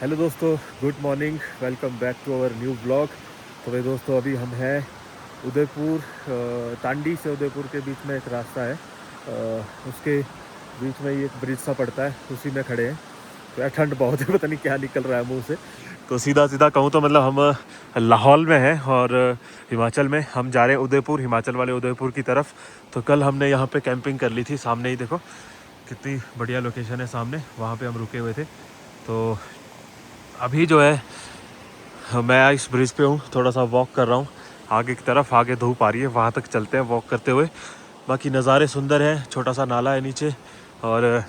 Hello दोस्तों, good morning, welcome back to our new blog. तो भाई दोस्तों, अभी हम हैं उदयपुर, टांडी से उदयपुर के बीच में एक रास्ता है, उसके बीच में ही एक ब्रिज सा पड़ता है, उसी में खड़े हैं। तो यार ठंड बहुत है, पता नहीं क्या निकल रहा है मुंह से। तो सीधा सीधा कहूँ तो मतलब हम लाहौल में हैं और हिमाचल में। हम जा रहे हैं उदयपुर, हिमाचल वाले उदयपुर की तरफ। तो कल हमने यहाँ पे कैंपिंग कर ली थी, सामने ही देखो कितनी बढ़िया लोकेशन है सामने, वहाँ पे हम रुके हुए थे। तो अभी जो है मैं इस ब्रिज पे हूँ, थोड़ा सा वॉक कर रहा हूँ आगे की तरफ। आगे धूप आ रही है, वहाँ तक चलते हैं वॉक करते हुए। बाकी नज़ारे सुंदर हैं, छोटा सा नाला है नीचे और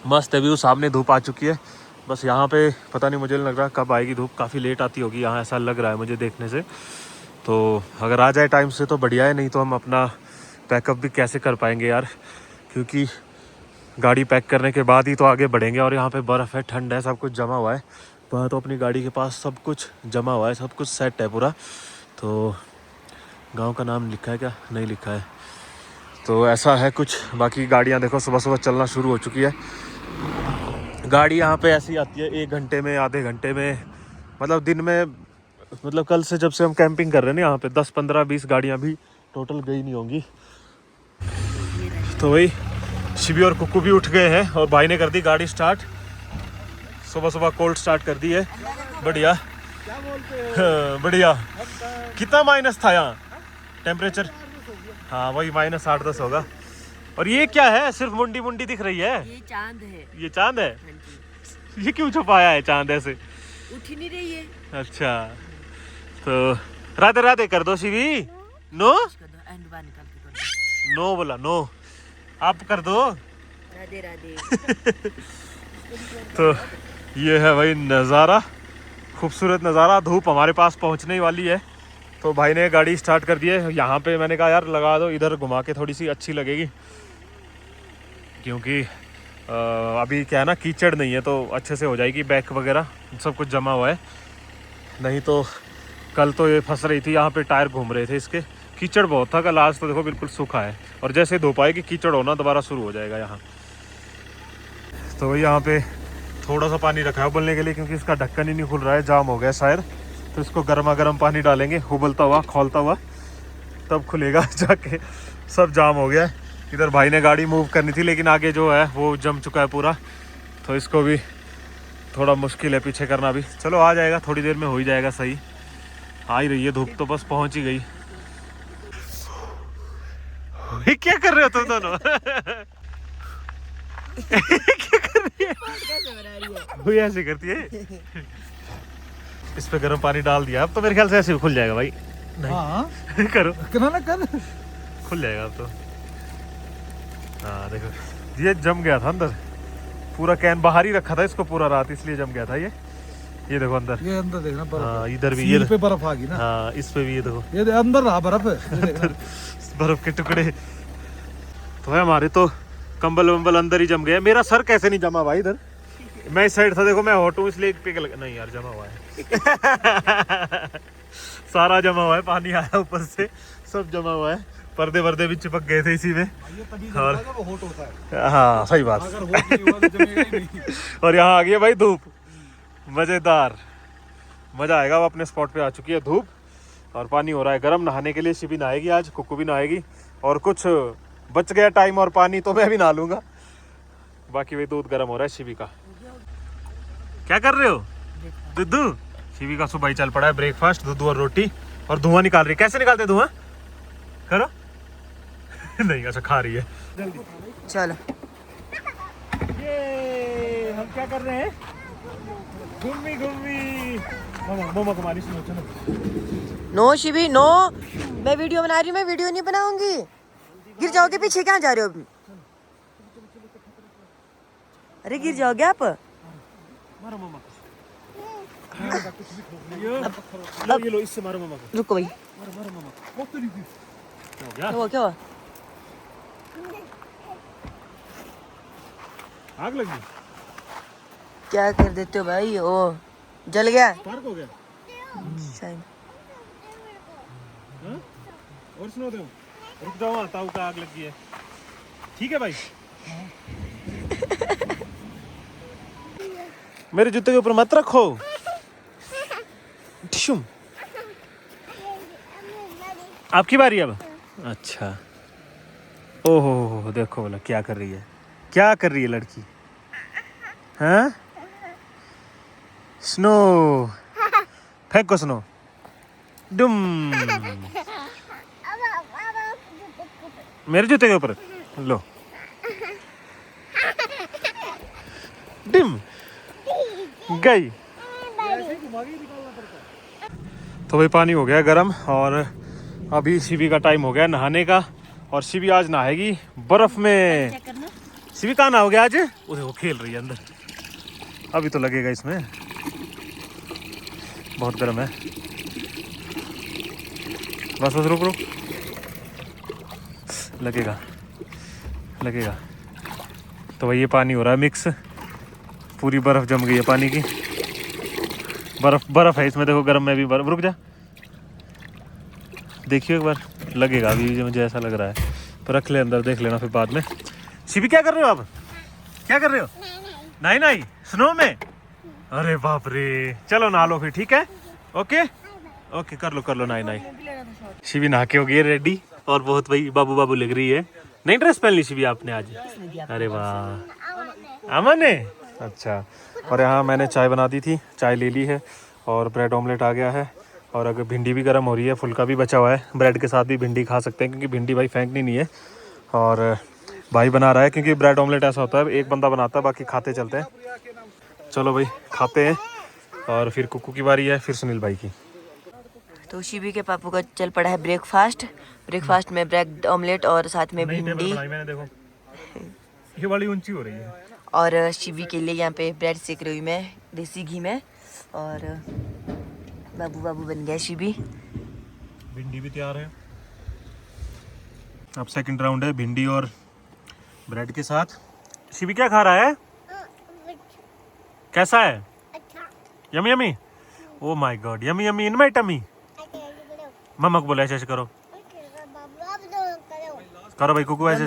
मस्त है व्यू। सामने धूप आ चुकी है, बस यहाँ पे पता नहीं, मुझे लग रहा कब आएगी धूप। काफ़ी लेट आती होगी यहाँ, ऐसा लग रहा है मुझे देखने से। तो अगर आ जाए टाइम से तो बढ़िया है, नहीं तो हम अपना पैकअप भी कैसे कर पाएंगे यार, क्योंकि गाड़ी पैक करने के बाद ही तो आगे बढ़ेंगे। और यहाँ पे बर्फ़ है, ठंड है, सब कुछ जमा हुआ है। वहाँ तो अपनी गाड़ी के पास सब कुछ जमा हुआ है, सब कुछ सेट है पूरा। तो गांव का नाम लिखा है क्या? नहीं लिखा है। तो ऐसा है कुछ। बाकी गाड़ियाँ देखो सुबह सुबह चलना शुरू हो चुकी है। गाड़ी यहाँ पे ऐसी आती है 1 घंटे में, आधे घंटे में, मतलब दिन में। मतलब कल से जब से हम कैंपिंग कर रहे हैं ना, यहाँ पे 10 15 20 गाड़ियाँ भी टोटल गई नहीं होंगी। तो वही शिवी और कुक्कू भी उठ गए हैं और भाई ने कर दी गाड़ी स्टार्ट। सुबह सुबह कोल्ड स्टार्ट कर दी है, बढ़िया। हाँ, बढ़िया। कितना माइनस था यहाँ टेम्परेचर? हाँ वही -8-10 होगा। और ये क्या है, सिर्फ मुंडी मुंडी दिख रही है? ये चांद है। ये चांद है? हाँ जी। ये क्यों छुपाया है चांद ऐसे? उठ ही नहीं रही है। अच्छा, तो राधे राधे कर दो शिवी। नो कर दो, एंड बार निकाल के कर दो। नो बोला, नो आप कर दो। राधे राधे। तो ये है भाई नज़ारा, खूबसूरत नज़ारा। धूप हमारे पास पहुंचने ही वाली है, तो भाई ने गाड़ी स्टार्ट कर दी है। यहाँ पे मैंने कहा यार लगा दो, इधर घुमा के थोड़ी सी अच्छी लगेगी, क्योंकि अभी क्या है ना, कीचड़ नहीं है तो अच्छे से हो जाएगी। बैक वगैरह सब कुछ जमा हुआ है, नहीं तो कल तो ये फंस रही थी यहाँ पे, टायर घूम रहे थे इसके। कीचड़ बहुत था कल, आज तो देखो बिल्कुल सूखा है। और जैसे धूप आएगी कीचड़ होना दोबारा शुरू हो जाएगा यहाँ। तो वही यहाँ पे थोड़ा सा पानी रखा है उबलने के लिए, क्योंकि इसका ढक्कन ही नहीं खुल रहा है, जाम हो गया शायद। तो इसको गर्मा गर्म पानी डालेंगे, उबलता हुआ खौलता हुआ, तब खुलेगा जाके। सब जाम हो गया है। इधर भाई ने गाड़ी मूव करनी थी, लेकिन आगे जो है वो जम चुका है पूरा, तो इसको भी थोड़ा मुश्किल है पीछे करना भी। चलो आ जाएगा, थोड़ी देर में हो ही जाएगा सही। आ ही रही है धूप, तो बस पहुंच ही गई। क्या कर रहे हो तुम दोनों? क्या कर रही है? वो ऐसे करती है। इस पे गर्म पानी डाल दिया, अब तो मेरे ख्याल से ऐसे खुल जाएगा भाई। हाँ करो, कर खुल जाएगा अब तो। हाँ देखो, ये जम गया था अंदर पूरा। कैन बाहर ही रखा था इसको पूरा रात, इसलिए जम गया था ये। ये देखो अंदर, ये अंदर देखना बर्फ। हाँ इधर भी ये पे बर्फ आ गई ना। हाँ इस पे भी ये देखो, ये अंदर रहा बर्फ। बर्फ के टुकड़े। तो है हमारे तो कंबल वंबल अंदर ही जम गए। मेरा सर कैसे नहीं जमा भाई इधर? मैं इस साइड था, देखो मैं हॉट हूँ इसलिए एक पिघल नहीं यार, जमा हुआ है। सारा जमा हुआ है, पानी आया ऊपर से, सब जमा हुआ है। पर्दे वर्दे भी चिपक गए थे इसी में। और वो हॉट होता है। हाँ सही बात। अगर हॉट नहीं हुआ तो जमेगा ही नहीं। और यहाँ आ गई है भाई धूप, मजेदार, मजा आएगा। वो अपने स्पॉट पे आ चुकी है धूप, और पानी हो रहा है गर्म। नहाने के लिए शिवी नहाएगी आज, कुक्कू भी नहाएगी, और कुछ बच गया टाइम और पानी तो मैं भी नहा लूंगा। बाकी वही दूध गर्म हो रहा है शिवी का। क्या कर रहे हो दुद्धू? शिवी का सुबह ही चल पड़ा है ब्रेकफास्ट, दूध और रोटी, और धुआं निकाल रही है। कैसे निकालते धुआं? करो। नहीं अच्छा खा रही है। जल्दी चलो। ये हम क्या कर रहे हैं? घूमी घूमी। मामा को मालिश नहीं, चलो। नो शिवी नो, मैं वीडियो बना रही हूँ, मैं वीडियो नहीं बनाऊंगी। गिर जाओगे, पीछे कहाँ जा रहे हो? अरे गिर जाओगे आप। मारो मामा को। ये लो, इससे मारो मामा को। रुको भाई। मारो मारो मामा को। क्या हो गया? क्या हुआ? आग लगी? क्या कर देते हो भाई? ओ जल गया स्पार्क हो गया शायद। हाँ? और सुनो, दो रुक जाओ, ताऊ का आग लगी है। ठीक है भाई। मेरे जूते के ऊपर मत रखो। ठिशुम। आपकी बारी अब। अच्छा। ओहो देखो बोला क्या कर रही है, क्या कर रही है लड़की। हाँ स्नो, फेंको स्नो। डुम। मेरे जूते के ऊपर लो। डिम गई। तो भाई पानी हो गया गर्म और अभी शिवी का टाइम हो गया नहाने का। और शिवी आज नहाएगी बर्फ में। शिवी कहाँ नहाओगे आज? उधर वो खेल रही है अंदर। अभी तो लगेगा इसमें, बहुत गर्म है। बस बस रुक रुक, लगेगा लगेगा। तो भाई ये पानी हो रहा है मिक्स, पूरी बर्फ जम गई है पानी की। बर्फ है इसमें, देखो गर्म में भी बर्फ। रुक जा, देखिए एक बार, लगेगा अभी मुझे ऐसा लग रहा है। पर रख ले अंदर, देख लेना फिर बाद में। शिवी क्या कर रहे हो आप? क्या कर रहे हो? नहीं नहीं स्नो में। अरे बाप रे, चलो नहा लो फिर, ठीक है। ओके ओके कर लो नहीं नहीं। शिवी नहा के हो गई रेडी और बहुत भाई बाबू बाबू लग रही है। नई ड्रेस पहन ली शिवी आपने आज? अरे वाह, अमन है। अच्छा। और यहाँ मैंने चाय बना दी थी, चाय ले ली है और ब्रेड ऑमलेट आ गया है। और अगर भिंडी भी गर्म हो रही है, फुल्का भी बचा हुआ है। ब्रेड के साथ भी भिंडी खा सकते हैं क्योंकि भिंडी भाई फेंकनी नहीं है। और भाई बना रहा है क्योंकि ब्रेड ऑमलेट ऐसा होता है एक बंदा बनाता है, बाकी खाते चलते हैं। चलो भाई खाते हैं और फिर कुकू की बारी है, फिर सुनील भाई की। तो शिवी के पापू का चल पड़ा है ब्रेकफास्ट में ब्रेड ऑमलेट और साथ में भिंडी। मैंने देखो ये वाली ऊंची हो रही है। और शिवी के लिए यहाँ पे ब्रेड सेक रही हूँ मैं देसी घी में। और बाबू बन गया शिवी। भिंडी भी तैयार है। अब सेकंड राउंड है भिंडी और ब्रेड के साथ। शिवी क्या खा रहा है? कैसा है? Yummy yummy. Oh my God, yummy yummy in my tummy. मम्मा को बोला ऐसे करो, करो भाई कुकू ऐसे।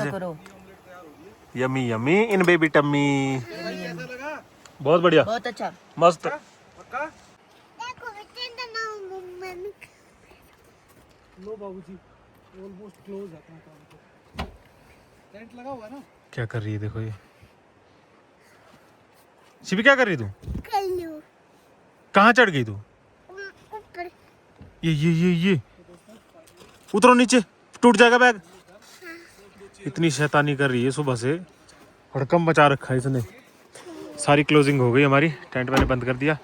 Yummy yummy in baby tummy. बहुत बढ़िया, बहुत अच्छा, मस्त। लो बाबूजी, ऑलमोस्ट क्लोज है अपना काम। टेंट लगा हुआ है ना। क्या कर रही है देखो ये शिवी, क्या कर रही तू? कहाँ चढ़ गई तू? ये उतरो नीचे, टूट जाएगा बैग। इतनी शैतानी कर रही है सुबह से, हड़कम मचा रखा है इसने। सारी क्लोजिंग हो गई हमारी, टेंट मैंने बंद कर दिया।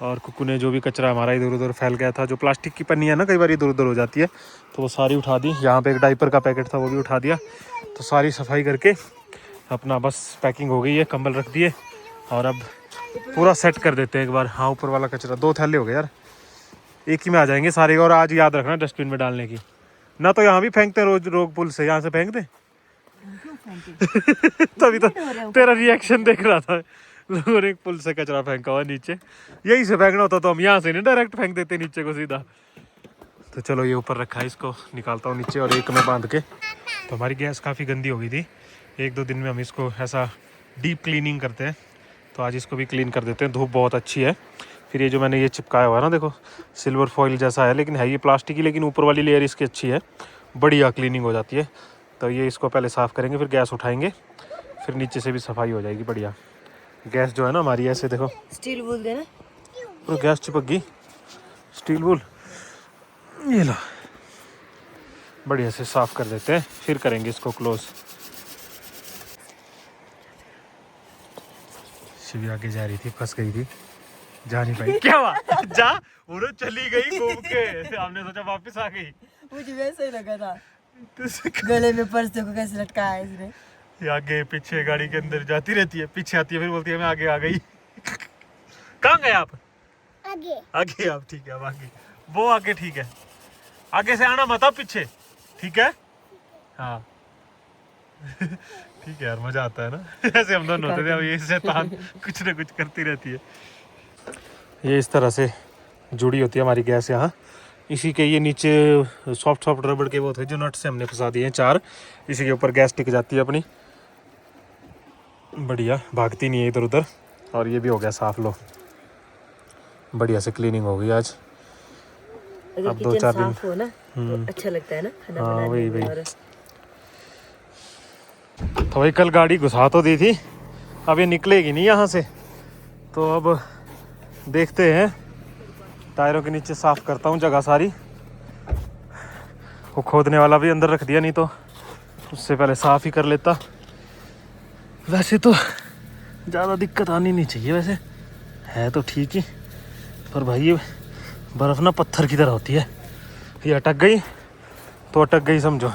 और कुकू ने जो भी कचरा हमारा इधर उधर फैल गया था, जो प्लास्टिक की पन्नी है ना कई बार इधर उधर हो जाती है, तो वो सारी उठा दी। यहाँ पे एक डाइपर का पैकेट था वो भी उठा दिया। तो सारी सफाई करके अपना बस पैकिंग हो गई है, कंबल रख दिए और अब पूरा सेट कर देते हैं एक बार। हाँ ऊपर वाला कचरा 2 थैले हो गए यार, एक ही में आ जाएंगे सारे। और आज याद रखना डस्टबिन में डालने की, ना तो यहाँ भी फेंकते हैं रोज रोग पुल से, यहाँ से फेंक दे। तभी तो तेरा रिएक्शन देख रहा था, लोगों ने पुल से कचरा फेंका हुआ नीचे। यही से फेंकना होता तो हम यहाँ से नहीं डायरेक्ट फेंक देते नीचे को सीधा। तो चलो ये ऊपर रखा है, इसको निकालता हूँ नीचे और एक में बांध के। तो हमारी गैस काफ़ी गंदी हो गई थी, 1-2 दिन में हम इसको ऐसा डीप क्लीनिंग करते हैं। तो आज इसको भी क्लीन कर देते हैं, धूप बहुत अच्छी है। फिर ये जो मैंने ये चिपकाया हुआ है ना, देखो सिल्वर फॉइल जैसा है, लेकिन है ये प्लास्टिक की, लेकिन ऊपर वाली लेयर इसकी अच्छी है, बढ़िया क्लीनिंग हो जाती है। तो ये इसको पहले साफ़ करेंगे, फिर गैस उठाएंगे, फिर नीचे से भी सफाई हो जाएगी बढ़िया। गैस जो है ना हमारी ऐसे देखो, स्टील वूल देना, तो गैस चिपक गई स्टील वूल। ये लो बढ़िया से साफ़ कर देते हैं, फिर करेंगे इसको क्लोज। शिवी आगे जा रही थी, फंस गई थी, जा नहीं पाई। क्या हुआ? जा, वो चली गई घूम के, हमने सोचा वापस आ गई। मुझे वैसे ही लगा था, गले में पर्स देखो कैसे लटकाया है इसने। ये आगे पीछे गाड़ी के अंदर जाती रहती है, पीछे आती है, फिर बोलती है मैं आगे आ गई। कहाँ गए आप? आगे आप, ठीक है अब आगे, वो आगे ठीक है, आगे से आना मत, आप पीछे, ठीक है। हाँ ठीक है यार, मजा आता है ना ऐसे हम दोनों होते थे। अब ये शैतान कुछ ना कुछ करती रहती है। ये इस तरह से जुड़ी होती है हमारी गैस यहाँ। इसी के ये नीचे सॉफ्ट रबड़ के वो थे जो नट से हमने फंसा दिए हैं 4, इसी के ऊपर गैस टिक जाती है अपनी, बढ़िया, भागती नहीं है इधर उधर। और ये भी हो गया साफ। लो बढ़िया से क्लीनिंग हो गई आज। अगर अब दो किचन चार दिन साफ हो ना तो अच्छा लगता है ना खाना हाँ, बनाने वही में। वही। और तो भाई कल गाड़ी घुसा तो दी थी, अब ये निकलेगी नहीं यहाँ से, तो अब देखते हैं। टायरों के नीचे साफ करता हूँ जगह सारी। वो खोदने वाला भी अंदर रख दिया, नहीं तो उससे पहले साफ ही कर लेता। वैसे तो ज़्यादा दिक्कत आनी नहीं चाहिए, वैसे है तो ठीक ही, पर भाई ये बर्फ़ ना पत्थर की तरह होती है। ये अटक गई तो अटक गई समझो।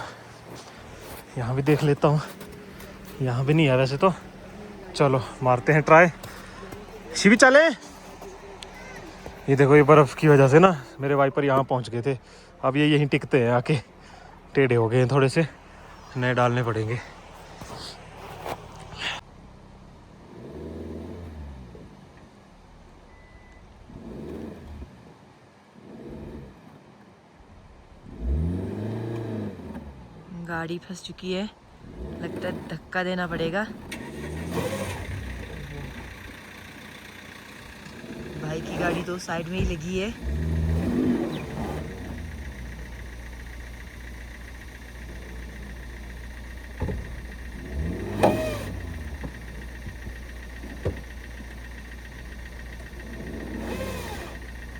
यहाँ भी देख लेता हूँ, यहाँ भी नहीं है वैसे तो। चलो मारते हैं ट्राई। शिवी चले। ये देखो, ये बर्फ़ की वजह से ना मेरे वाइपर यहाँ पहुँच गए थे, अब ये यहीं टिकते हैं आके। टेढ़े हो गए हैं थोड़े से, नए डालने पड़ेंगे। गाड़ी फंस चुकी है, लगता है धक्का देना पड़ेगा। भाई की गाड़ी तो साइड में ही लगी है।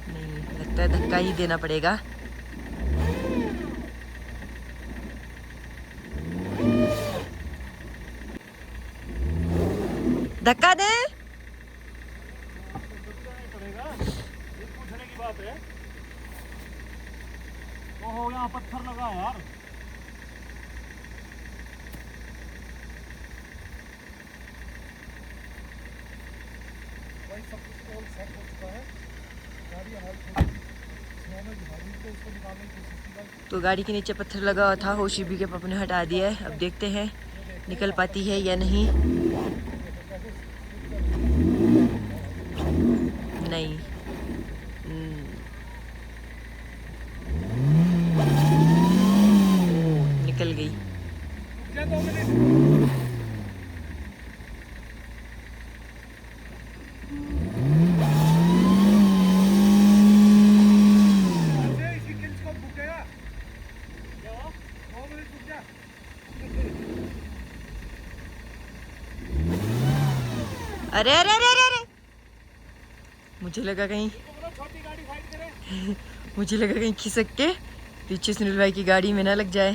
नहीं, लगता है धक्का ही देना पड़ेगा। धक्का दे। पूछने की बात है। ओहो, यहाँ पत्थर लगा है यार। भाई सब कुछ ऑल सेट हो चुका है। गाड़ी हाल थोड़ी स्नो में भारी तो उसको निकालने की कोशिश की भाई। तो गाड़ी के नीचे पत्थर लगा हुआ था, होशिबी के पापा ने हटा दिया है। अब देखते हैं निकल पाती है या नहीं। नहीं। निकल गई। अरे अरे अरे अरे अरे, मुझे लगा कहीं मुझे लगा कहीं खिसक के पीछे सुनील भाई की गाड़ी में ना लग जाए।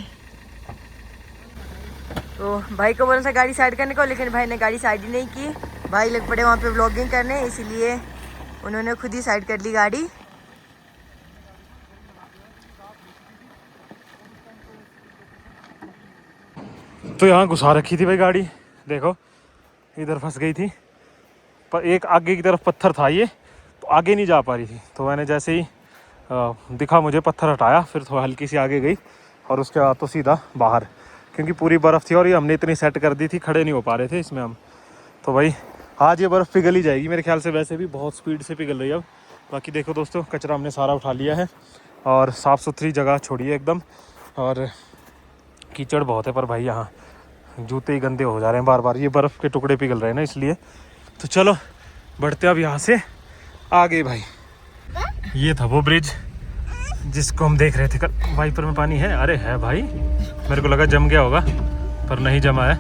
तो भाई को बोला था गाड़ी साइड करने को, लेकिन भाई ने गाड़ी साइड ही नहीं की। भाई लग पड़े वहाँ पे व्लॉगिंग करने, इसीलिए उन्होंने खुद ही साइड कर ली गाड़ी। तो यहाँ घुसा रखी थी भाई गाड़ी, देखो इधर फंस गई थी। पर एक आगे की तरफ पत्थर था, ये तो आगे नहीं जा पा रही थी। तो मैंने जैसे ही दिखा मुझे, पत्थर हटाया, फिर थोड़ा हल्की सी आगे गई और उसके बाद तो सीधा बाहर, क्योंकि पूरी बर्फ़ थी और ये हमने इतनी सेट कर दी थी, खड़े नहीं हो पा रहे थे इसमें हम। तो भाई आज ये बर्फ़ पिघल ही जाएगी मेरे ख्याल से, वैसे भी बहुत स्पीड से पिघल रही है अब। बाकी देखो दोस्तों, कचरा हमने सारा उठा लिया है और साफ़ सुथरी जगह छोड़ी है एकदम। और कीचड़ बहुत है, पर भाई यहाँ जूते ही गंदे हो जा रहे हैं बार बार, ये बर्फ़ के टुकड़े पिघल रहे हैं ना इसलिए। तो चलो बढ़ते अब यहाँ से आगे। भाई ये था वो ब्रिज जिसको हम देख रहे थे कल। वाइपर में पानी है? अरे है भाई, मेरे को लगा जम गया होगा, पर नहीं जमा है।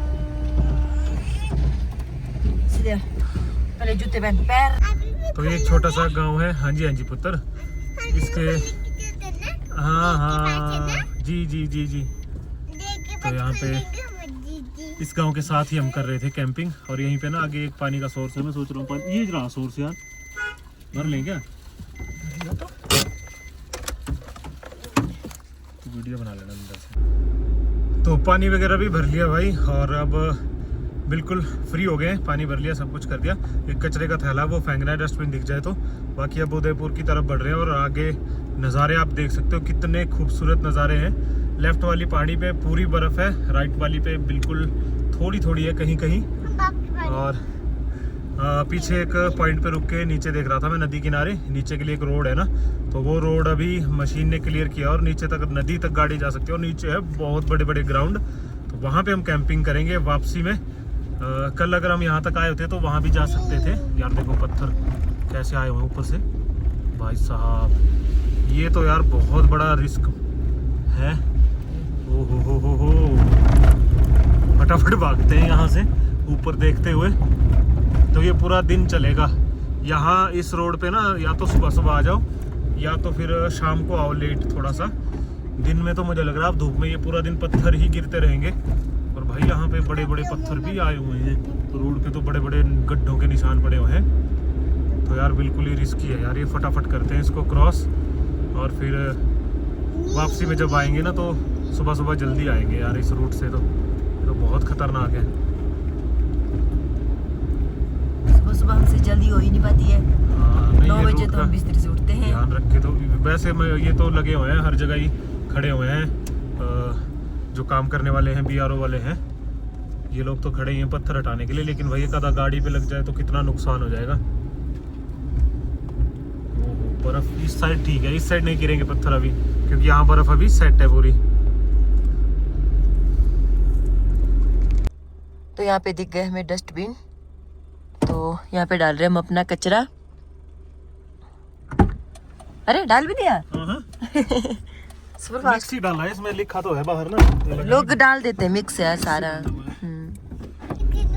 पहले जूते पहन पैर। तो ये एक छोटा सा गांव है। हाँ जी पुत्र, इसके हाँ जी जी जी जी। तो यहाँ पे इस गांव के साथ ही हम कर रहे थे कैंपिंग, और यहीं पे ना आगे एक पानी का सोर्स है। मैं सोच रहा हूँ ये रहा सोर्स यार, भर लें क्या? तो वीडियो बना लेना अंदर से। तो पानी वगैरह भी भर लिया भाई, और अब बिल्कुल फ्री हो गए। पानी भर लिया, सब कुछ कर दिया। एक कचरे का थैला वो फेंकना है, डस्टबिन दिख जाए तो। बाकी अब उदयपुर की तरफ बढ़ रहे हैं, और आगे नज़ारे आप देख सकते हो, कितने खूबसूरत नज़ारे हैं। लेफ्ट वाली पहाड़ी पे पूरी बर्फ़ है, राइट वाली पे बिल्कुल थोड़ी थोड़ी है कहीं कहीं। और पीछे एक पॉइंट पे रुक के नीचे देख रहा था मैं, नदी किनारे नीचे के लिए एक रोड है ना, तो वो रोड अभी मशीन ने क्लियर किया और नीचे तक, नदी तक गाड़ी जा सकती है। और नीचे है बहुत बड़े बड़े ग्राउंड, तो वहाँ पे हम कैंपिंग करेंगे वापसी में। कल अगर हम यहाँ तक आए होते तो वहाँ भी जा सकते थे। यार देखो पत्थर कैसे आए हुए ऊपर से भाई साहब, ये तो यार बहुत बड़ा रिस्क है। ओ हो, फटाफट भागते हैं यहाँ से ऊपर देखते हुए। तो ये पूरा दिन चलेगा यहाँ इस रोड पे ना, या तो सुबह सुबह आ जाओ या तो फिर शाम को आओ लेट थोड़ा सा। दिन में तो मुझे लग रहा है आप धूप में ये पूरा दिन पत्थर ही गिरते रहेंगे। और भाई यहाँ पे बड़े बड़े पत्थर भी आए हुए हैं, तो रोड पे तो बड़े बड़े गड्ढों के निशान पड़े हुए हैं। तो यार बिल्कुल ही रिस्की है यार, ये फटाफट करते हैं इसको क्रॉस। और फिर वापसी में जब आएंगे ना तो सुबह सुबह जल्दी आएंगे यार इस रूट से। तो बहुत खतरनाक है। सुबह सुबह हमसे जल्दी हो ही नहीं पाती है। 9 बजे तो हम बिस्तर से उठते हैं। ध्यान रख के। तो वैसे मैं ये तो लगे हुए हैं हर जगह ही खड़े हुए हैं, जो काम करने वाले हैं BRO वाले हैं, ये लोग तो खड़े ही हैं पत्थर हटाने के लिए। लेकिन भाई एक आधा गाड़ी पे लग जाए तो कितना नुकसान हो जाएगा। ओहो, बर्फ इस साइड ठीक है, इस साइड नहीं गिरेंगे पत्थर अभी, क्योंकि यहाँ बर्फ अभी सेट है पूरी। तो यहाँ पे दिख गए हमें डस्टबिन, तो यहाँ पे डाल रहे हैं हम अपना कचरा। अरे डाल भी दिया। मिक्स ही डाला है इसमें, लिखा तो है बाहर ना, लोग डाल देते हैं मिक्स है सारा।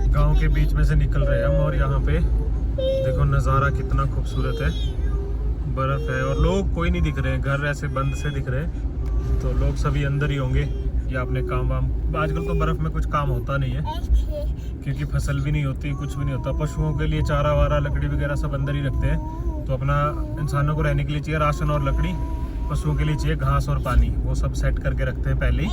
गांव के बीच में से निकल रहे हैं हम, और यहाँ पे देखो नज़ारा कितना खूबसूरत है। बर्फ है और लोग कोई नहीं दिख रहे हैं, घर ऐसे बंद से दिख रहे हैं। तो लोग सभी अंदर ही होंगे या अपने काम वाम। आजकल तो बर्फ में कुछ काम होता नहीं है, क्योंकि फसल भी नहीं होती, कुछ भी नहीं होता। पशुओं के लिए चारा वारा लकड़ी वगैरह सब अंदर ही रखते हैं। तो अपना इंसानों को रहने के लिए चाहिए राशन और लकड़ी, पशुओं के लिए चाहिए घास और पानी, वो सब सेट करके रखते हैं पहले ही।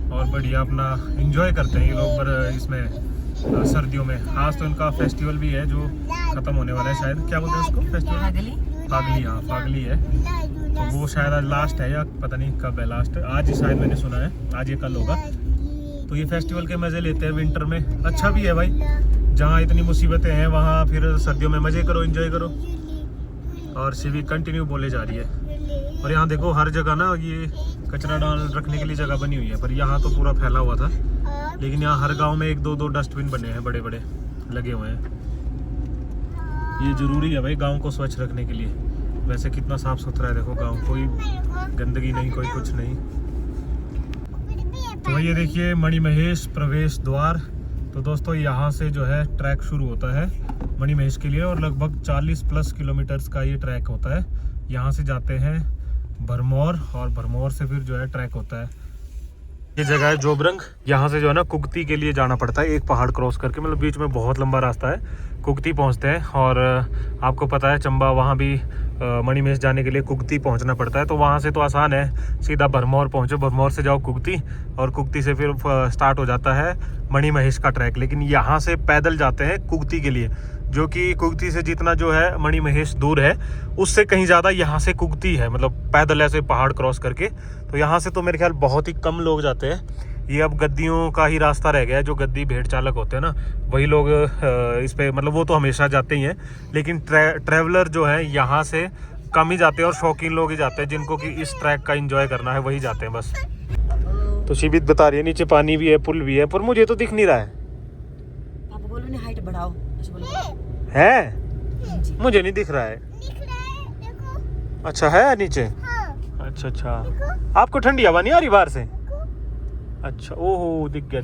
और बढ़िया अपना एंजॉय करते हैं ये लोग इसमें सर्दियों में। आज तो इनका फेस्टिवल भी है जो ख़त्म होने वाला है शायद, क्या बोलते हैं उसको फेस्टिवल? फागली। हाँ फागली है, तो वो शायद आज लास्ट है या पता नहीं कब है लास्ट। आज ही शायद मैंने सुना है, आज ये कल होगा। तो ये फेस्टिवल के मज़े लेते हैं विंटर में। अच्छा भी है भाई, जहाँ इतनी मुसीबतें हैं वहाँ फिर सर्दियों में मज़े करो, एंजॉय करो। और शिवी कंटिन्यू बोले जा रही है। और यहाँ देखो हर जगह ना ये कचरा डाल रखने के लिए जगह बनी हुई है, पर यहाँ तो पूरा फैला हुआ था। लेकिन यहाँ हर गांव में 1-2 डस्टबिन बने हैं, बड़े बड़े लगे हुए हैं। ये ज़रूरी है भाई गांव को स्वच्छ रखने के लिए। वैसे कितना साफ़ सुथरा है देखो गांव, कोई गंदगी नहीं, कोई कुछ नहीं। तो ये देखिए मणिमहेश प्रवेश द्वार। तो दोस्तों यहाँ से जो है ट्रैक शुरू होता है मणिमहेश के लिए, और लगभग 40+ किलोमीटर्स का ये ट्रैक होता है। यहाँ से जाते हैं भरमौर, और भरमौर से फिर जो है ट्रैक होता है। ये जगह है जोबरंग। यहाँ से जो है ना कुगती के लिए जाना पड़ता है, एक पहाड़ क्रॉस करके। मतलब बीच में बहुत लंबा रास्ता है, कुगती पहुँचते हैं। और आपको पता है चंबा, वहाँ भी मणिमहेश जाने के लिए कुगती पहुँचना पड़ता है। तो वहाँ से तो आसान है, सीधा भरमौर पहुँचो, भरमौर से जाओ कुगती, और कुगती से फिर स्टार्ट हो जाता है मणिमहेश का ट्रैक। लेकिन यहाँ से पैदल जाते हैं कुगती के लिए, जो कि कुगती से जितना जो है मणिमहेश दूर है उससे कहीं ज़्यादा यहाँ से कुगती है, मतलब पैदल ऐसे पहाड़ क्रॉस करके। तो यहाँ से तो मेरे ख्याल बहुत ही कम लोग जाते हैं। ये अब गद्दियों का ही रास्ता रह गया है, जो गद्दी भेड़ चालक होते हैं ना वही लोग इस पे, मतलब वो तो हमेशा जाते ही हैं। लेकिन ट्रैवलर जो है यहाँ से कम ही जाते हैं, और शौकीन लोग ही जाते हैं, जिनको कि इस ट्रैक का एंजॉय करना है वही जाते हैं बस। तो शिवित बता रही है नीचे पानी भी है, पुल भी है, पर मुझे तो दिख नहीं रहा है। आप बोलो ना हाइट बढ़ाओ है, मुझे नहीं दिख रहा है। अच्छा है नीचे। अच्छा, आपको ठंडी हवा नहीं आ रही बाहर से? अच्छा, ओहो दिख गया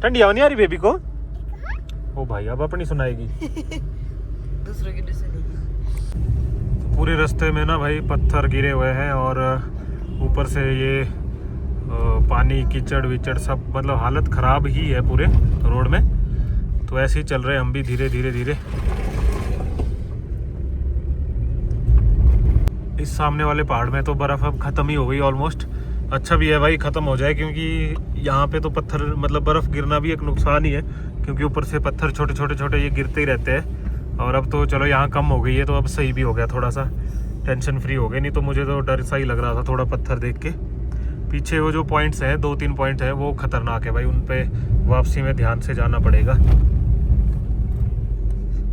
ठंडी हवा नहीं आ रही बेबी को। ओ भाई अब अपनी सुनाएगी। दूसरों की तो पूरे रास्ते में ना भाई पत्थर गिरे हुए हैं, और ऊपर से ये पानी कीचड़ विचड़ सब, मतलब हालत ख़राब ही है पूरे रोड में। तो ऐसे ही चल रहे हैं हम भी धीरे धीरे। इस सामने वाले पहाड़ में तो बर्फ़ अब ख़त्म ही हो गई ऑलमोस्ट। अच्छा भी है भाई ख़त्म हो जाए, क्योंकि यहाँ पे तो पत्थर, मतलब बर्फ़ गिरना भी एक नुकसान ही है, क्योंकि ऊपर से पत्थर छोटे छोटे ये गिरते ही रहते हैं। और अब तो चलो यहाँ कम हो गई है, तो अब सही भी हो गया, थोड़ा सा टेंशन फ्री हो गए। नहीं तो मुझे तो डर सा ही लग रहा था थोड़ा पत्थर देख के। पीछे वो जो पॉइंट्स हैं 2-3 पॉइंट है वो ख़तरनाक है भाई, उन पे वापसी में ध्यान से जाना पड़ेगा।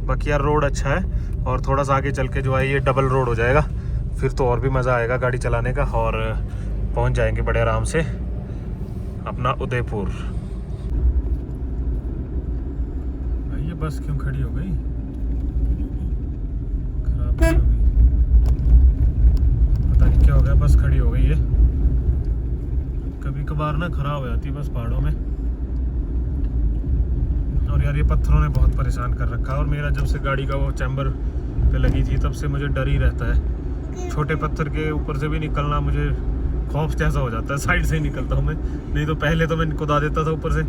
बाकी यार रोड अच्छा है, और थोड़ा सा आगे चल के जो है ये डबल रोड हो जाएगा, फिर तो और भी मज़ा आएगा गाड़ी चलाने का, और पहुंच जाएंगे बड़े आराम से अपना उदयपुर। तो ये देखिए मणिमहेश प्रवेश द्वार। यहाँ से जो है ट्रैक शुरू होता है मणिमहेश के लिए, और लगभग 40+ किलोमीटर्स का ये ट्रैक होता है। यहाँ से जाते हैं भरमौर, और भरमौर से फिर जो है ट्रैक होता है। तो यहाँ से बस क्यों खड़ी हो गई? खराब हो गई, पता नहीं क्या हो गया, बस खड़ी हो गई है। कभी कभार ना खराब हो जाती है बस पहाड़ों में। और यार ये पत्थरों ने बहुत परेशान कर रखा है, और मेरा जब से गाड़ी का वो चैम्बर पे लगी थी तब से मुझे डर ही रहता है। छोटे पत्थर के ऊपर से भी निकलना मुझे खौफ जैसा हो जाता है, साइड से ही निकलता हूँ मैं। नहीं तो पहले तो मैं कुदा देता था ऊपर से,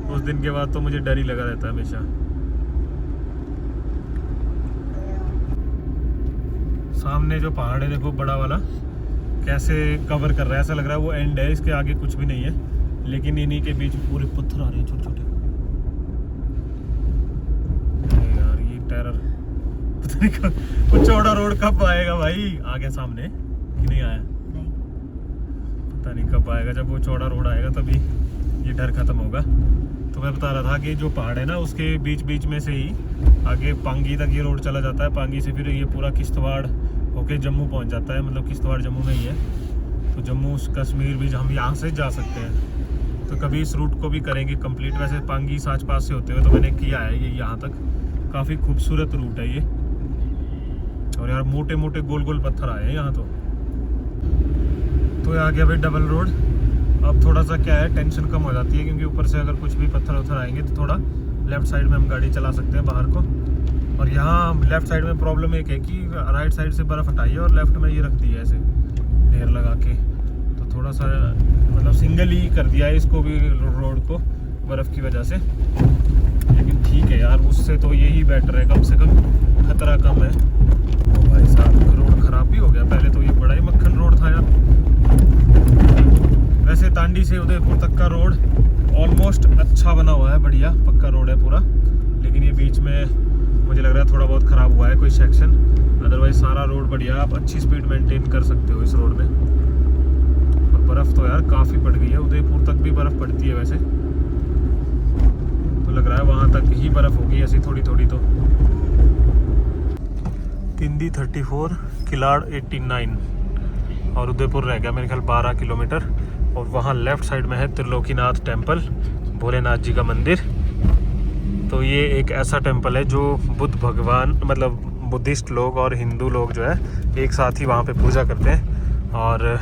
उस दिन के बाद तो मुझे डर ही लगा रहता है हमेशा। सामने जो पहाड़ है देखो बड़ा वाला, कैसे कवर कर रहा है, ऐसा लग रहा है वो एंड है, इसके आगे कुछ भी नहीं है, लेकिन इन्हीं के बीच पूरे पत्थर आ रहे हैं छोटे छोटे। यार ये टेरर, पता नहीं कब वो चौड़ा रोड कब आएगा भाई? आ गया सामने कि नहीं आया? नहीं, पता नहीं कब आएगा, जब वो चौड़ा रोड आएगा तभी ये डर खत्म होगा। तो मैं बता रहा था कि जो पहाड़ है ना उसके बीच बीच में से ही आगे पांगी तक ये रोड चला जाता है। पांगी से फिर ये पूरा किश्तवाड़ होके जम्मू पहुंच जाता है, मतलब किश्तवाड़ जम्मू में ही है। तो जम्मू कश्मीर भी हम यहाँ से जा सकते हैं, तो कभी इस रूट को भी करेंगे कंप्लीट। वैसे पांगी साच पास से होते हुए तो मैंने किया है ये यहाँ तक, काफ़ी खूबसूरत रूट है ये। और यार मोटे मोटे गोल गोल पत्थर आए हैं यहाँ तो ये आ गया भाई डबल रोड। अब थोड़ा सा क्या है, टेंशन कम हो जाती है, क्योंकि ऊपर से अगर कुछ भी पत्थर उत्थर आएंगे तो थोड़ा लेफ्ट साइड में हम गाड़ी चला सकते हैं बाहर को। और यहाँ लेफ्ट साइड में प्रॉब्लम एक है कि राइट साइड से बर्फ़ हटाई है और लेफ्ट में ये रख दी है ऐसे ढेर लगा के, तो थोड़ा सा मतलब सिंगल ही कर दिया है इसको भी रोड को बर्फ़ की वजह से। लेकिन ठीक है यार, उससे तो यही बेटर है, कम से कम खतरा कम है। ओ भाई साहब रोड ख़राब भी हो गया, पहले तो ये बड़ा ही मक्खन रोड था यार। वैसे तांडी से उदयपुर तक का रोड ऑलमोस्ट अच्छा बना हुआ है, बढ़िया पक्का रोड है पूरा, लेकिन ये बीच में मुझे लग रहा है थोड़ा बहुत ख़राब हुआ है कोई सेक्शन। अदरवाइज सारा रोड बढ़िया, आप अच्छी स्पीड मेंटेन कर सकते हो इस रोड में। और बर्फ़ तो यार काफ़ी पड़ गई है, उदयपुर तक भी बर्फ़ पड़ती है वैसे, तो लग रहा है वहाँ तक ही बर्फ़ होगी ऐसी थोड़ी थोड़ी। तो तिंदी 34, किलाड़ 89 और उदयपुर रह गया मेरे ख्याल 12 किलोमीटर। और वहाँ लेफ़्ट साइड में है त्रिलोकीनाथ टेम्पल, भोलेनाथ जी का मंदिर। तो ये एक ऐसा टेम्पल है जो बुद्ध भगवान, मतलब बुद्धिस्ट लोग और हिंदू लोग जो है एक साथ ही वहाँ पे पूजा करते हैं, और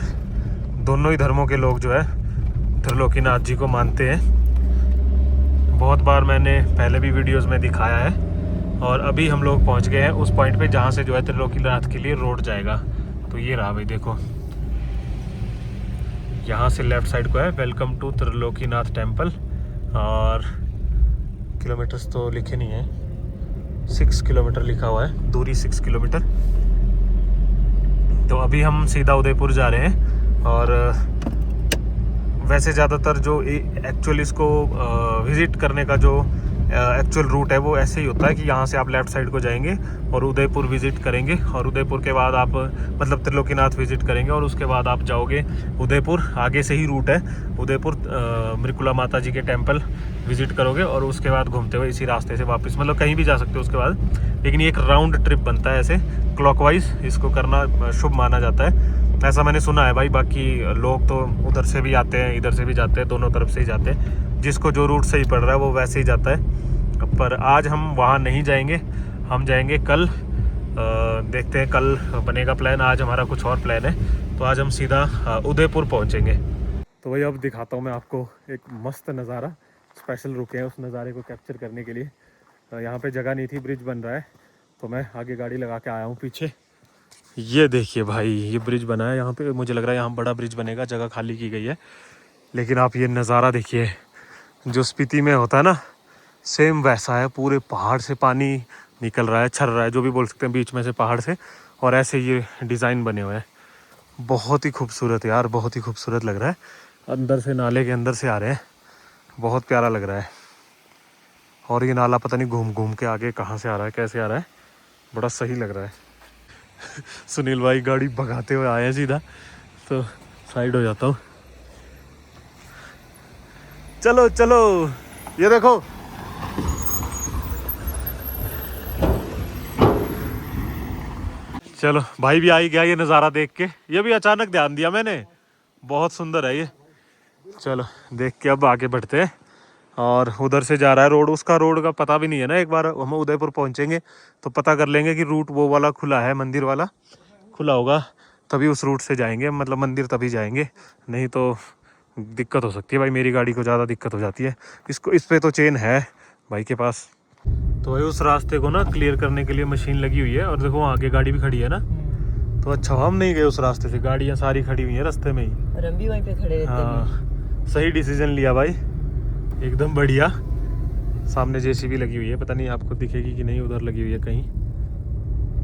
दोनों ही धर्मों के लोग जो है त्रिलोकीनाथ जी को मानते हैं। बहुत बार मैंने पहले भी वीडियोस में दिखाया है, और अभी हम लोग पहुँच गए हैं उस पॉइंट पे जहाँ से जो है त्रिलोकीनाथ के लिए रोड जाएगा। तो ये रहा भाई देखो, यहाँ से लेफ़्ट साइड को है वेलकम टू त्रिलोकीनाथ टेम्पल, और किलोमीटर्स तो लिखे नहीं है, 6 किलोमीटर लिखा हुआ है, दूरी 6 किलोमीटर। तो अभी हम सीधा उदयपुर जा रहे हैं। और वैसे ज़्यादातर जो एक्चुअल इसको विज़िट करने का जो एक्चुअल रूट है वो ऐसे ही होता है कि यहाँ से आप लेफ़्ट साइड को जाएंगे और उदयपुर विज़िट करेंगे, और उदयपुर के बाद आप मतलब त्रिलोकीनाथ विज़िट करेंगे, और उसके बाद आप जाओगे उदयपुर। आगे से ही रूट है उदयपुर, मृकुला माता जी के टेम्पल विज़िट करोगे, और उसके बाद घूमते हुए इसी रास्ते से वापस, मतलब कहीं भी जा सकते हो उसके बाद। लेकिन ये एक राउंड ट्रिप बनता है ऐसे क्लॉकवाइज, इसको करना शुभ माना जाता है, ऐसा मैंने सुना है भाई। बाकी लोग तो उधर से भी आते हैं, इधर से भी जाते हैं, दोनों तरफ से ही जाते हैं, जिसको जो रूट सही पड़ रहा है वो वैसे ही जाता है। पर आज हम वहाँ नहीं जाएंगे, हम जाएंगे कल। देखते हैं कल बनेगा प्लान, आज हमारा कुछ और प्लान है। तो आज हम सीधा उदयपुर पहुँचेंगे। तो भाई अब दिखाता हूँ मैं आपको एक मस्त नज़ारा, स्पेशल रुके हैं उस नज़ारे को कैप्चर करने के लिए। यहाँ पे जगह नहीं थी, ब्रिज बन रहा है, तो मैं आगे गाड़ी लगा के आया हूँ पीछे। ये देखिए भाई, ये ब्रिज बना है यहाँ पे, मुझे लग रहा है यहाँ बड़ा ब्रिज बनेगा, जगह खाली की गई है। लेकिन आप ये नज़ारा देखिए, जो स्पीति में होता है ना, सेम वैसा है। पूरे पहाड़ से पानी निकल रहा है, छर रहा है, जो भी बोल सकते हैं, बीच में से पहाड़ से, और ऐसे ये डिज़ाइन बने हुए हैं। बहुत ही खूबसूरत यार, बहुत ही खूबसूरत लग रहा है। अंदर से, नाले के अंदर से आ रहे हैं, बहुत प्यारा लग रहा है। और ये नाला पता नहीं घूम घूम के आगे कहाँ से आ रहा है, कैसे आ रहा है, बड़ा सही लग रहा है। सुनील भाई गाड़ी भगाते हुए आए हैं सीधा, तो साइड हो जाता हूँ। चलो चलो, ये देखो चलो, भाई भी आ ही गया ये नज़ारा देख के। ये भी अचानक ध्यान दिया मैंने, बहुत सुंदर है ये। चलो देख के अब आगे बढ़ते हैं। और उधर से जा रहा है रोड, उसका रोड का पता भी नहीं है ना। एक बार हम उदयपुर पहुंचेंगे तो पता कर लेंगे कि रूट वो वाला खुला है, मंदिर वाला खुला होगा तभी उस रूट से जाएंगे, मतलब मंदिर तभी जाएंगे, नहीं तो दिक्कत हो सकती है भाई। मेरी गाड़ी को ज़्यादा दिक्कत हो जाती है। इस पे तो चेन है भाई के पास। तो भाई उस रास्ते को ना क्लियर करने के लिए मशीन लगी हुई है, और देखो वहाँ आगे गाड़ी भी खड़ी है ना। तो अच्छा हम नहीं गए उस रास्ते से, गाड़ियाँ सारी खड़ी हुई हैं रास्ते में ही। और हम भी वहीं पे खड़े रहते हैं। हाँ सही डिसीजन लिया भाई, एकदम बढ़िया। सामने जेसीबी लगी हुई है, पता नहीं आपको दिखेगी कि नहीं, उधर लगी हुई है कहीं।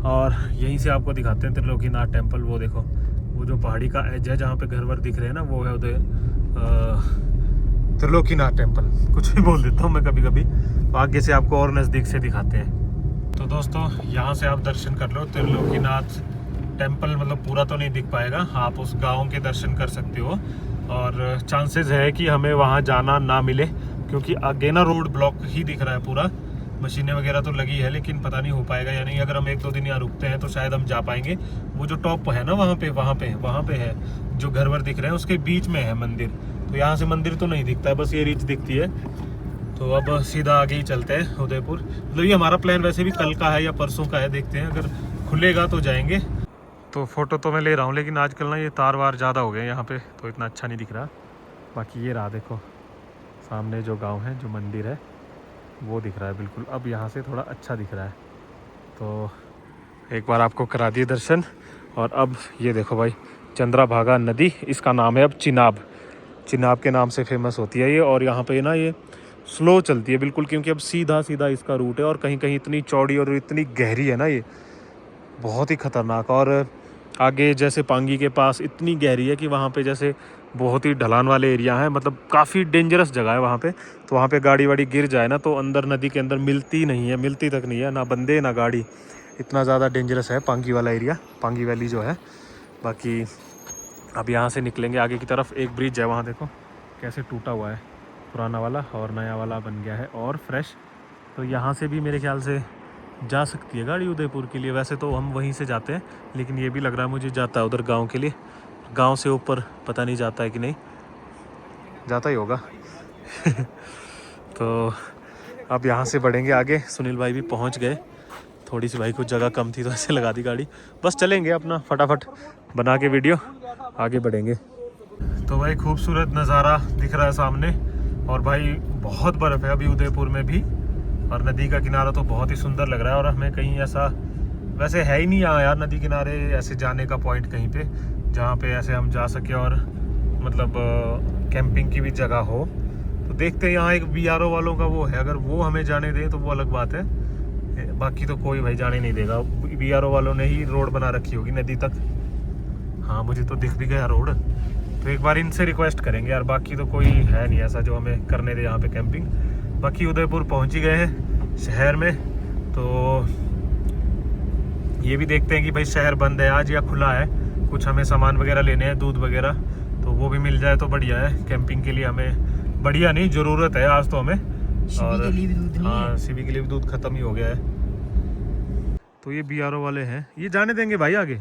और यहीं से आपको दिखाते हैं त्रिलोकीनाथ टेम्पल। वो देखो वो जो पहाड़ी का एज है जहाँ पे घर वर दिख रहे हैं ना, वो है उधर त्रिलोकीनाथ टेम्पल। कुछ भी बोल देता हूँ मैं कभी कभी, तो आगे से आपको और नज़दीक से दिखाते हैं। तो दोस्तों यहाँ से आप दर्शन कर लो त्रिलोकीनाथ टेम्पल। मतलब पूरा तो नहीं दिख पाएगा, आप उस गांव के दर्शन कर सकते हो, और चांसेस है कि हमें वहाँ जाना ना मिले, क्योंकि आगे ना रोड ब्लॉक ही दिख रहा है पूरा। मशीनें वगैरह तो लगी है, लेकिन पता नहीं हो पाएगा या नहीं। अगर हम 1-2 दिन यहाँ रुकते हैं तो शायद हम जा पाएंगे। वो जो टॉप है ना वहाँ पे है जो घर वर दिख रहे हैं, उसके बीच में है मंदिर। तो यहाँ से मंदिर तो नहीं दिखता है, बस ये रीच दिखती है। तो अब सीधा आगे ही चलते हैं उदयपुर। मतलब ये हमारा प्लान वैसे भी कल का है या परसों का है, देखते हैं अगर खुलेगा तो जाएंगे। तो फोटो तो मैं ले रहा हूँ, लेकिन आजकल ना ये तार वार ज़्यादा हो गए यहाँ पे, तो इतना अच्छा नहीं दिख रहा। बाकी ये रहा देखो सामने जो गांव है, जो मंदिर है वो दिख रहा है बिल्कुल। अब यहाँ से थोड़ा अच्छा दिख रहा है। तो एक बार आपको करा दिए दर्शन। और अब ये देखो भाई चंद्रभागा नदी, इसका नाम है अब चिनाब। चिनाब के नाम से फेमस होती है ये। और यहाँ पे ना ये स्लो चलती है बिल्कुल, क्योंकि अब सीधा सीधा इसका रूट है, और कहीं कहीं इतनी चौड़ी और इतनी गहरी है ना ये, बहुत ही खतरनाक। और आगे जैसे पांगी के पास इतनी गहरी है कि वहाँ पे जैसे बहुत ही ढलान वाले एरिया है, मतलब काफ़ी डेंजरस जगह है वहाँ पे। तो वहाँ पे गाड़ी वाड़ी गिर जाए ना तो अंदर नदी के अंदर मिलती नहीं है, मिलती तक नहीं है, ना बंदे ना गाड़ी। इतना ज़्यादा डेंजरस है पांगी वाला एरिया, पांगी वैली जो है। बाकी अब यहाँ से निकलेंगे आगे की तरफ। एक ब्रिज है वहाँ देखो कैसे टूटा हुआ है, पुराना वाला और नया वाला बन गया है और फ्रेश। तो यहाँ से भी मेरे ख्याल से जा सकती है गाड़ी उदयपुर के लिए। वैसे तो हम वहीं से जाते हैं, लेकिन ये भी लग रहा है मुझे जाता है उधर गांव के लिए। गांव से ऊपर पता नहीं जाता है कि नहीं, जाता ही होगा। तो अब यहाँ से बढ़ेंगे आगे। सुनील भाई भी पहुँच गए। थोड़ी सी भाई कुछ जगह कम थी तो ऐसे लगा दी गाड़ी। बस चलेंगे अपना फटाफट बना के वीडियो, आगे बढ़ेंगे। तो भाई खूबसूरत नज़ारा दिख रहा है सामने, और भाई बहुत बर्फ़ है अभी उदयपुर में भी, और नदी का किनारा तो बहुत ही सुंदर लग रहा है। और हमें कहीं ऐसा वैसे है ही नहीं यहाँ यार नदी किनारे ऐसे जाने का पॉइंट कहीं पे जहाँ पे ऐसे हम जा सके, और मतलब कैंपिंग की भी जगह हो। तो देखते हैं, यहाँ एक BRO वालों का वो है, अगर वो हमें जाने दें तो वो अलग बात है, बाकी तो कोई भाई जाने नहीं देगा। BRO वालों ने ही रोड बना रखी होगी नदी तक। हाँ मुझे तो दिख भी गया रोड, तो एक बार इनसे रिक्वेस्ट करेंगे यार। बाकी तो कोई है नहीं ऐसा जो हमें करने दे यहाँ पे कैंपिंग। बाकी उदयपुर पहुँच ही गए हैं शहर में, तो ये भी देखते हैं कि भाई शहर बंद है आज या खुला है। कुछ हमें सामान वगैरह लेने हैं, दूध वगैरह, तो वो भी मिल जाए तो बढ़िया है। कैंपिंग के लिए हमें बढ़िया नहीं ज़रूरत है आज तो हमें। और हाँ सीबी के लिए भी दूध ख़त्म ही हो गया है। तो ये BRO वाले हैं, ये जाने देंगे भाई आगे,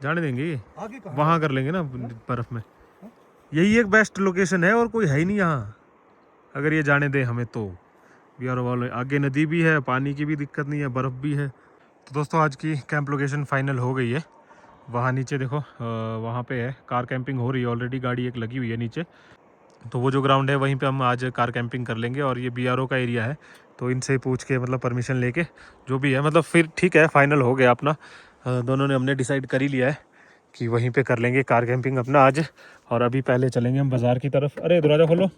जाने देंगे ये आगे वहाँ कर लेंगे ना बर्फ़ में। यही एक बेस्ट लोकेशन है और कोई है ही नहीं यहाँ, अगर ये जाने दें हमें तो। BRO वाले आगे नदी भी है, पानी की भी दिक्कत नहीं है, बर्फ़ भी है। तो दोस्तों आज की कैंप लोकेशन फाइनल हो गई है। वहाँ नीचे देखो वहाँ पे है कार कैंपिंग हो रही है ऑलरेडी, गाड़ी एक लगी हुई है नीचे। तो वो जो ग्राउंड है वहीं पे हम आज कार कैंपिंग कर लेंगे। और ये BRO का एरिया है, तो इनसे पूछ के मतलब परमिशन लेके जो भी है, मतलब फिर ठीक है फाइनल हो गया अपना। दोनों ने हमने डिसाइड कर ही लिया है कि वहीं पे कर लेंगे कार कैंपिंग अपना आज। और अभी पहले चलेंगे हम बाज़ार की तरफ। अरे दरवाज़ा खोलो।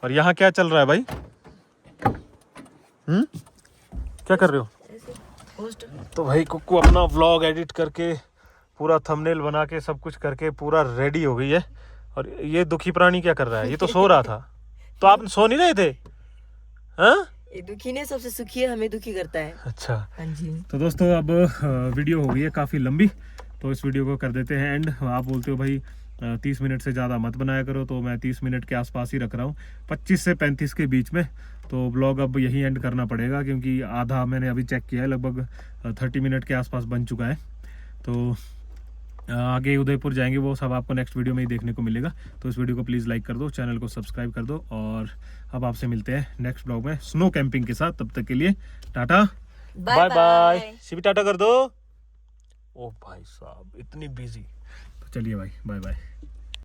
और यहाँ क्या चल रहा है भाई? क्या कर रहे हो? तो भाई कुक्कू अपना व्लॉग एडिट करके पूरा थंबनेल बना के सब कुछ करके पूरा रेडी हो गई है। और ये दुखी प्राणी क्या कर रहा है? ये तो सो रहा था। तो आप सो नहीं रहे थे? हाँ ये दुखी ने सबसे सुखी है, हमें दुखी करता है। अच्छा हाँ जी। तो दोस्तों अब वीडियो हो गई है काफ़ी लंबी, तो इस वीडियो को कर देते हैं एंड। आप बोलते हो भाई 30 मिनट से ज़्यादा मत बनाया करो, तो मैं 30 मिनट के आसपास ही रख रहा हूँ, 25 से 35 के बीच में। तो ब्लॉग अब यहीं एंड करना पड़ेगा, क्योंकि आधा मैंने अभी चेक किया है, लगभग 30 मिनट के आसपास बन चुका है। तो आगे उदयपुर जाएंगे वो सब आपको नेक्स्ट वीडियो में ही देखने को मिलेगा। तो इस वीडियो को प्लीज़ लाइक कर दो, चैनल को सब्सक्राइब कर दो और अब आपसे मिलते हैं नेक्स्ट ब्लॉग में स्नो कैंपिंग के साथ। तब तक के लिए tata bye bye. Shivi tata कर दो। ओ भाई साहब इतनी बिजी, तो चलिए भाई बाय बाय।